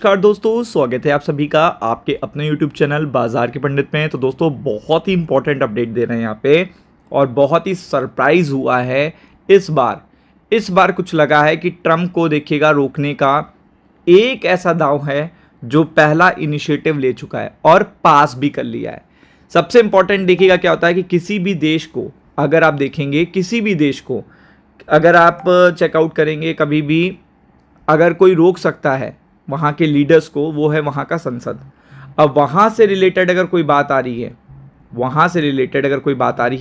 नमस्कार दोस्तों, स्वागत है आप सभी का आपके अपने YouTube चैनल बाजार के पंडित में। तो दोस्तों बहुत ही इंपॉर्टेंट अपडेट दे रहे हैं यहाँ पे और बहुत ही सरप्राइज हुआ है इस बार कुछ लगा है कि ट्रम्प को देखिएगा रोकने का एक ऐसा दांव है जो पहला इनिशिएटिव ले चुका है और पास भी कर लिया है। सबसे इंपॉर्टेंट देखिएगा क्या होता है कि किसी भी देश को अगर आप देखेंगे, किसी भी देश को अगर आप चेकआउट करेंगे कभी भी, अगर कोई रोक सकता है वहाँ के लीडर्स को, वो है वहाँ का संसद। अब वहाँ से रिलेटेड अगर कोई बात आ रही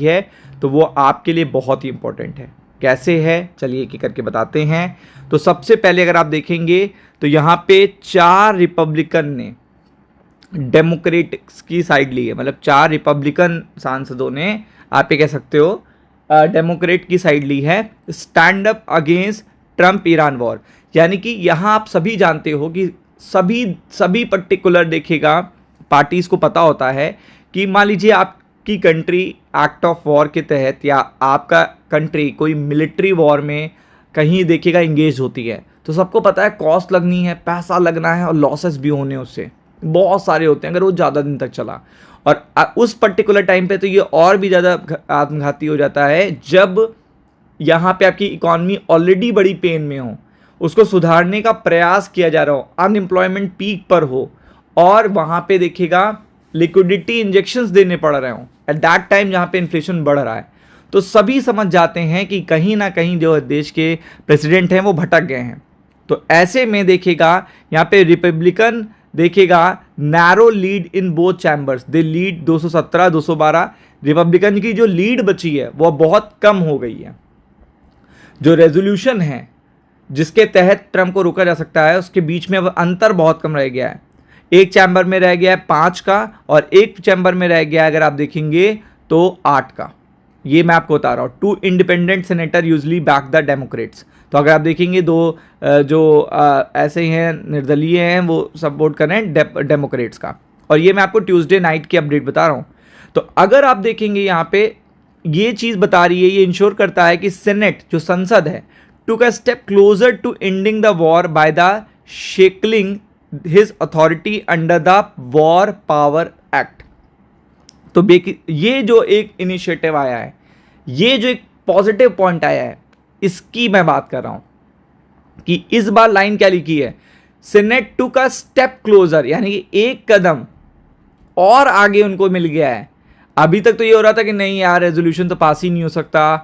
है, तो वो आपके लिए बहुत ही इंपॉर्टेंट है। कैसे है चलिए एक एक करके बताते हैं। तो सबसे पहले अगर आप देखेंगे तो यहाँ पे 4 रिपब्लिकन ने डेमोक्रेट्स की साइड ली है, मतलब 4 रिपब्लिकन सांसदों ने, आप ये कह सकते हो डेमोक्रेट की साइड ली है, stand up against Trump Iran war. यानी कि यहाँ आप सभी जानते हो कि सभी पर्टिकुलर देखिएगा पार्टीज को पता होता है कि मान लीजिए आपकी कंट्री एक्ट ऑफ वॉर के तहत या आपका कंट्री कोई मिलिट्री वॉर में कहीं देखिएगा इंगेज होती है, तो सबको पता है कॉस्ट लगनी है, पैसा लगना है और लॉसेस भी होने उससे बहुत सारे होते हैं अगर वो ज़्यादा दिन तक चला। और उस पर्टिकुलर टाइम पे तो ये और भी ज़्यादा आत्मघाती हो जाता है जब यहाँ पे आपकी इकॉनमी ऑलरेडी बड़ी पेन में हो, उसको सुधारने का प्रयास किया जा रहा हो, अनएम्प्लॉयमेंट पीक पर हो और वहाँ पे देखिएगा लिक्विडिटी इंजेक्शंस देने पड़ रहे हो एट दैट टाइम जहाँ पे इन्फ्लेशन बढ़ रहा है, तो सभी समझ जाते हैं कि कहीं ना कहीं जो देश के प्रेसिडेंट हैं वो भटक गए हैं। तो ऐसे में देखिएगा यहाँ पे रिपब्लिकन देखिएगा narrow lead in both chambers, they lead 217 212। Republican की जो लीड बची है वो बहुत कम हो गई है। जो रेजोल्यूशन है जिसके तहत ट्रम्प को रोका जा सकता है उसके बीच में अब अंतर बहुत कम रह गया है। एक चैम्बर में रह गया है 5 का और एक चैम्बर में रह गया है अगर आप देखेंगे तो 8 का। ये मैं आपको बता रहा हूँ। 2 independent senator usually back the Democrats. तो अगर आप देखेंगे 2 जो ऐसे ही हैं निर्दलीय हैं वो सपोर्ट कर रहे हैं डेमोक्रेट्स का। और ये मैं आपको ट्यूसडे नाइट की अपडेट बता रहा हूँ। तो अगर आप देखेंगे यहाँ पे ये चीज़ बता रही है, ये इंश्योर करता है कि सेनेट जो संसद है took a step closer to ending the war by the shackling his authority under the War Power Act। तो ये जो एक इनिशिएटिव आया है, ये जो एक पॉजिटिव पॉइंट आया है, इसकी मैं बात कर रहा हूं कि इस बार लाइन क्या लिखी है, senate took a step closer, यानी कि एक कदम और आगे उनको मिल गया है। अभी तक तो ये हो रहा था कि नहीं यार रेजोल्यूशन तो पास ही नहीं हो सकता,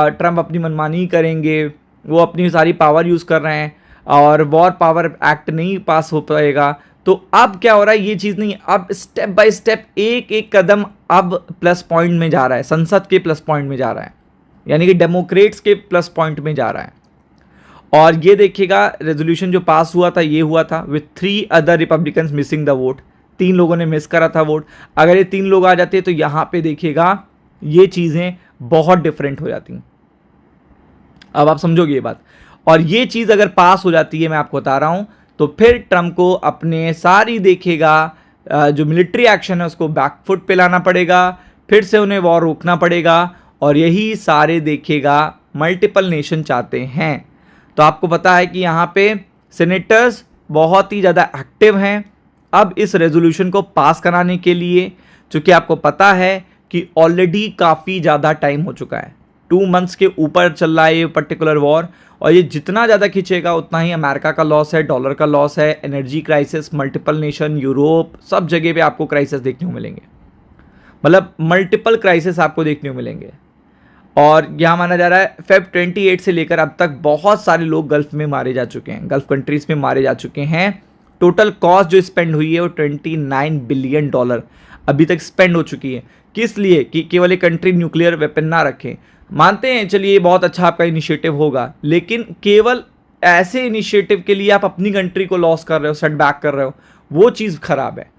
ट्रम्प अपनी मनमानी ही करेंगे, वो अपनी सारी पावर यूज़ कर रहे हैं और वॉर पावर एक्ट नहीं पास हो पाएगा। तो अब क्या हो रहा है, ये चीज़ नहीं, अब स्टेप बाय स्टेप एक एक कदम अब प्लस पॉइंट में जा रहा है, संसद के प्लस पॉइंट में जा रहा है, यानी कि डेमोक्रेट्स के प्लस पॉइंट में जा रहा है। और ये देखिएगा रेजोल्यूशन जो पास हुआ था ये हुआ था with 3 other Republicans missing the vote. 3 लोगों ने मिस करा था वोट। अगर ये 3 लोग आ जाते तो यहाँ पे देखिएगा ये चीज़ें बहुत डिफरेंट हो जाती। अब आप समझोगे ये बात। और ये चीज़ अगर पास हो जाती है, मैं आपको बता रहा हूँ, तो फिर ट्रम्प को अपने सारी देखिएगा जो मिलिट्री एक्शन है उसको बैकफुट पे लाना पड़ेगा, फिर से उन्हें वॉर रोकना पड़ेगा। और यही सारे देखिएगा मल्टीपल नेशन चाहते हैं। तो आपको पता है कि यहाँ पे सेनेटर्स बहुत ही ज़्यादा एक्टिव हैं अब इस रेजोल्यूशन को पास कराने के लिए, चूँकि आपको पता है कि ऑलरेडी काफ़ी ज़्यादा टाइम हो चुका है, 2 मंथ्स के ऊपर चल रहा है ये पर्टिकुलर वॉर। और ये जितना ज़्यादा खींचेगा उतना ही अमेरिका का लॉस है, डॉलर का लॉस है, energy crisis, multiple nation, Europe, सब जगह पे आपको क्राइसिस देखने को मिलेंगे, मतलब मल्टीपल क्राइसिस आपको देखने को मिलेंगे। और यहाँ माना जा रहा है फेब 28 से लेकर अब तक बहुत सारे लोग गल्फ में मारे जा चुके हैं, गल्फ कंट्रीज़ में मारे जा चुके हैं। टोटल कॉस्ट जो स्पेंड हुई है वो $29 बिलियन अभी तक स्पेंड हो चुकी है। किस लिए? कि केवल एक कंट्री न्यूक्लियर वेपन ना रखे। मानते हैं चलिए ये बहुत अच्छा आपका इनिशिएटिव होगा, लेकिन केवल ऐसे इनिशिएटिव के लिए आप अपनी कंट्री को लॉस कर रहे हो, सेटबैक कर रहे हो, वो चीज़ खराब है।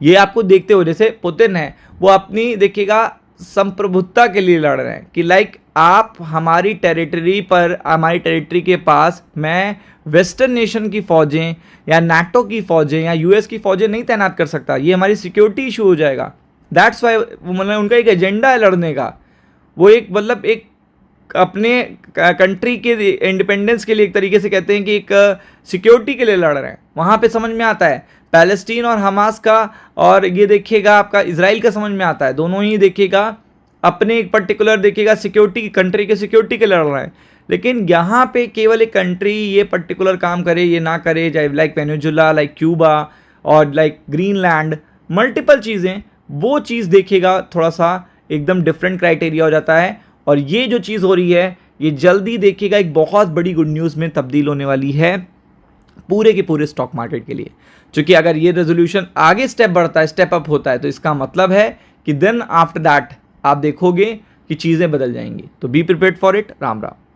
ये आपको देखते हो, जैसे पुतिन है वो अपनी देखिएगा संप्रभुत्ता के लिए लड़ रहे हैं कि लाइक आप हमारी टेरिटरी पर, हमारी टेरिटरी के पास मैं वेस्टर्न नेशन की फ़ौजें या नाटो की फ़ौजें या यूएस की फ़ौजें नहीं तैनात कर सकता, ये हमारी सिक्योरिटी इशू हो जाएगा। दैट्स वाई मतलब उनका एक एजेंडा है लड़ने का, वो एक मतलब एक अपने कंट्री के इंडिपेंडेंस के लिए एक तरीके से कहते हैं कि एक सिक्योरिटी के लिए लड़ रहे हैं, वहाँ पे समझ में आता है। पैलेस्टीन और हमास का, और ये देखिएगा आपका इसराइल का समझ में आता है, दोनों ही देखिएगा अपने एक पर्टिकुलर देखिएगा सिक्योरिटी, कंट्री के सिक्योरिटी के लड़ रहे हैं। लेकिन यहाँ पे केवल एक कंट्री ये पर्टिकुलर काम करे ये ना करे, चाहे लाइक वेनेजुला, लाइक क्यूबा और लाइक ग्रीनलैंड, मल्टीपल चीज़ें, वो चीज़ देखिएगा थोड़ा सा एकदम डिफरेंट क्राइटेरिया हो जाता है। और ये जो चीज़ हो रही है ये जल्दी देखिएगा एक बहुत बड़ी गुड न्यूज़ में तब्दील होने वाली है पूरे के पूरे स्टॉक मार्केट के लिए। क्योंकि अगर ये रेजोल्यूशन आगे स्टेप बढ़ता है, स्टेप अप होता है, तो इसका मतलब है कि देन आफ्टर दैट आप देखोगे कि चीज़ें बदल जाएंगी। तो be prepared for it. Ram Ram.